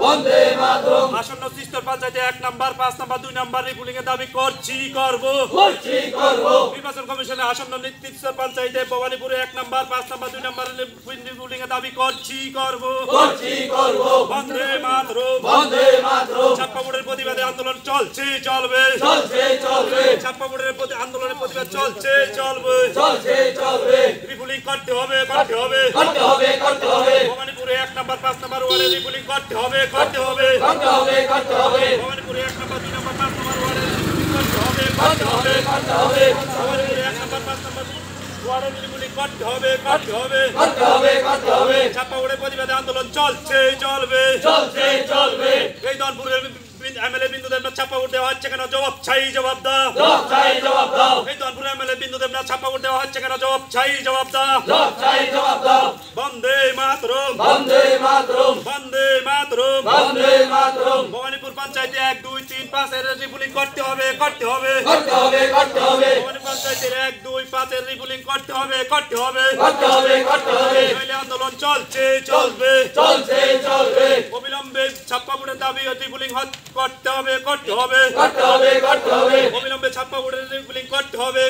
বন্দে মাতরম আসন্ন স্তর পঞ্চায়েতে 1 নম্বর 5 নম্বর 2 নম্বর রিপুলিং এর দাবি করছি করব নির্বাচন কমিশনে আসন্ন স্তর পঞ্চায়েতে ভবানীপুরে 1 নম্বর 5 নম্বর 2 নম্বর রিপুলিং এর দাবি করছি করব বন্দে মাতরম ছাপ্পা বোর্ডের প্রতিবাদে আন্দোলন চলছে চলবে ছাপ্পা বোর্ডের আন্দোলনের প্রতিবাদ চলছে চলবে রিপুলিং করতে হবে ভবানীপুরে 1 নম্বর 5 নম্বর ওয়ার্ডে রিপুলিং করতে হবে ভবানীপুরে 1 নম্বর 2 নম্বর 5 নম্বর ওয়ার্ডে রিপুলিং করতে হবে ভবানীপুরে 1 নম্বর 5 নম্বর ওয়ার্ডে রিপুলিং করতে হবে ছাপ্পা বোর্ডের প্রতিবাদে আন্দোলন চলছে চলবে এই দনপুরের এমএলএ বিন্দু দেবনাথ ছাপ্পা ভোট দেওয়া হচ্ছে কেন জবাব চাই জবাব দাও এই দনপুরের এমএলএ বিন্দু দেবনাথ ছাপ্পা ভোট দেওয়া হচ্ছে কেন জবাব চাই জবাব দাও বন্দে মাতরম ভবানীপুর পঞ্চায়েতে 1 2 3 5 এর রিপুলিং করতে হবে ভবানীপুর পঞ্চায়েতের 1 2 5 এর রিপুলিং করতে হবে নইলে আন্দোলন চলবে অবিলম্বে ছাপ্পা ভোটের দাবি রিপুলিং করতে হবে অবিলম্বে ছাপ্পা ভোটের রিপুলিং করতে হবে